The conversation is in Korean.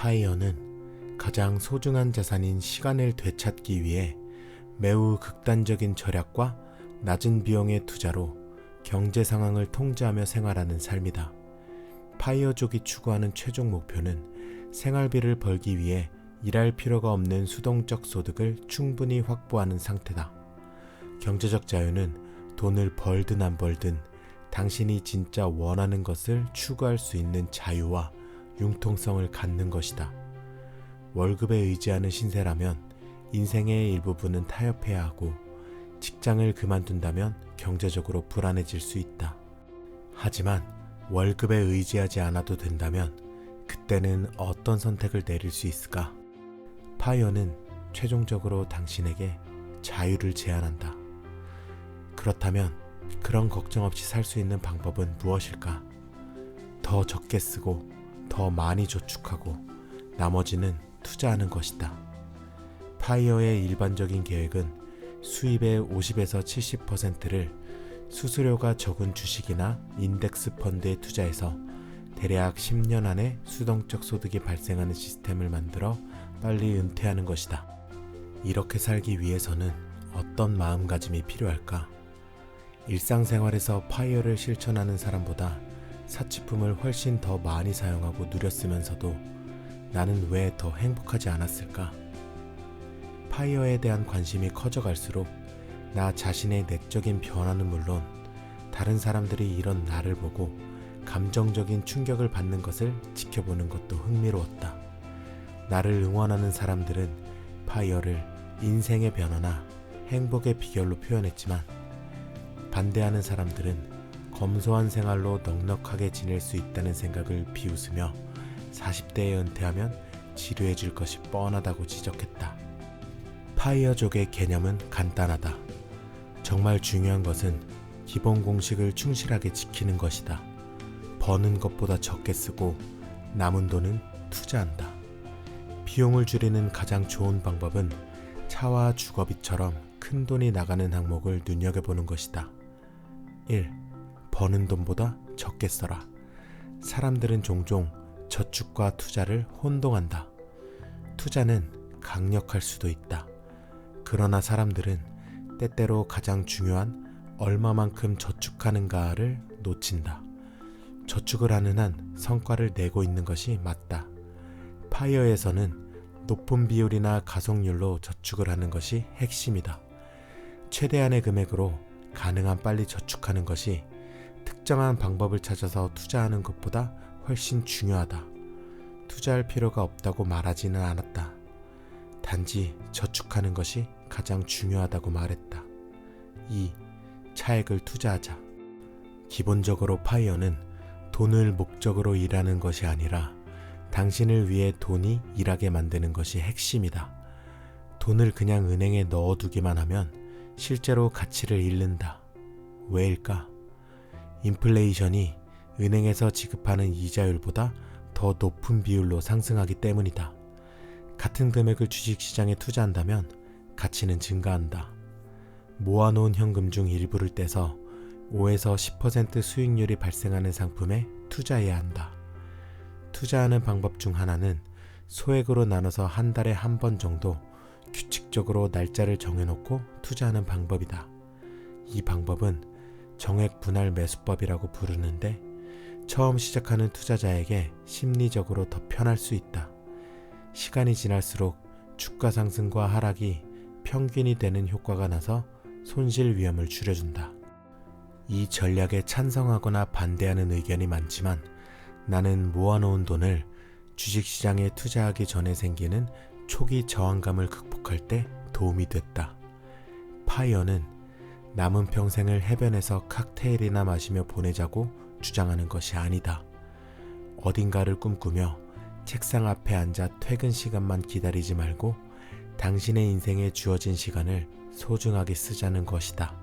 파이어는 가장 소중한 자산인 시간을 되찾기 위해 매우 극단적인 절약과 낮은 비용의 투자로 경제 상황을 통제하며 생활하는 삶이다. 파이어족이 추구하는 최종 목표는 생활비를 벌기 위해 일할 필요가 없는 수동적 소득을 충분히 확보하는 상태다. 경제적 자유는 돈을 벌든 안 벌든 당신이 진짜 원하는 것을 추구할 수 있는 자유와 융통성을 갖는 것이다. 월급에 의지하는 신세라면 인생의 일부분은 타협해야 하고 직장을 그만둔다면 경제적으로 불안해질 수 있다. 하지만 월급에 의지하지 않아도 된다면 그때는 어떤 선택을 내릴 수 있을까? 파이어는 최종적으로 당신에게 자유를 제안한다. 그렇다면 그런 걱정 없이 살 수 있는 방법은 무엇일까? 더 적게 쓰고 더 많이 저축하고 나머지는 투자하는 것이다. 파이어의 일반적인 계획은 수입의 50에서 70%를 수수료가 적은 주식이나 인덱스 펀드에 투자해서 대략 10년 안에 수동적 소득이 발생하는 시스템을 만들어 빨리 은퇴하는 것이다. 이렇게 살기 위해서는 어떤 마음가짐이 필요할까? 일상생활에서 파이어를 실천하는 사람보다 사치품을 훨씬 더 많이 사용하고 누렸으면서도 나는 왜 더 행복하지 않았을까? 파이어에 대한 관심이 커져갈수록 나 자신의 내적인 변화는 물론 다른 사람들이 이런 나를 보고 감정적인 충격을 받는 것을 지켜보는 것도 흥미로웠다. 나를 응원하는 사람들은 파이어를 인생의 변화나 행복의 비결로 표현했지만 반대하는 사람들은 검소한 생활로 넉넉하게 지낼 수 있다는 생각을 비웃으며 40대에 은퇴하면 지루해질 것이 뻔하다고 지적했다. 파이어족의 개념은 간단하다. 정말 중요한 것은 기본 공식을 충실하게 지키는 것이다. 버는 것보다 적게 쓰고 남은 돈은 투자한다. 비용을 줄이는 가장 좋은 방법은 차와 주거비처럼 큰 돈이 나가는 항목을 눈여겨보는 것이다. 1. 버는 돈보다 적게 써라. 사람들은 종종 저축과 투자를 혼동한다. 투자는 강력할 수도 있다. 그러나 사람들은 때때로 가장 중요한 얼마만큼 저축하는가를 놓친다. 저축을 하는 한 성과를 내고 있는 것이 맞다. 파이어에서는 높은 비율이나 가속률로 저축을 하는 것이 핵심이다. 최대한의 금액으로 가능한 빨리 저축하는 것이 특정한 방법을 찾아서 투자하는 것보다 훨씬 중요하다. 투자할 필요가 없다고 말하지는 않았다. 단지 저축하는 것이 가장 중요하다고 말했다. 2. 차액을 투자하자. 기본적으로 파이어는 돈을 목적으로 일하는 것이 아니라 당신을 위해 돈이 일하게 만드는 것이 핵심이다. 돈을 그냥 은행에 넣어두기만 하면 실제로 가치를 잃는다. 왜일까? 인플레이션이 은행에서 지급하는 이자율보다 더 높은 비율로 상승하기 때문이다. 같은 금액을 주식시장에 투자한다면 가치는 증가한다. 모아놓은 현금 중 일부를 떼서 5에서 10% 수익률이 발생하는 상품에 투자해야 한다. 투자하는 방법 중 하나는 소액으로 나눠서 한 달에 한 번 정도 규칙적으로 날짜를 정해놓고 투자하는 방법이다. 이 방법은 정액 분할 매수법이라고 부르는데 처음 시작하는 투자자에게 심리적으로 더 편할 수 있다. 시간이 지날수록 주가 상승과 하락이 평균이 되는 효과가 나서 손실 위험을 줄여준다. 이 전략에 찬성하거나 반대하는 의견이 많지만 나는 모아놓은 돈을 주식시장에 투자하기 전에 생기는 초기 저항감을 극복할 때 도움이 됐다. 파이어는 남은 평생을 해변에서 칵테일이나 마시며 보내자고 주장하는 것이 아니다. 어딘가를 꿈꾸며 책상 앞에 앉아 퇴근 시간만 기다리지 말고 당신의 인생에 주어진 시간을 소중하게 쓰자는 것이다.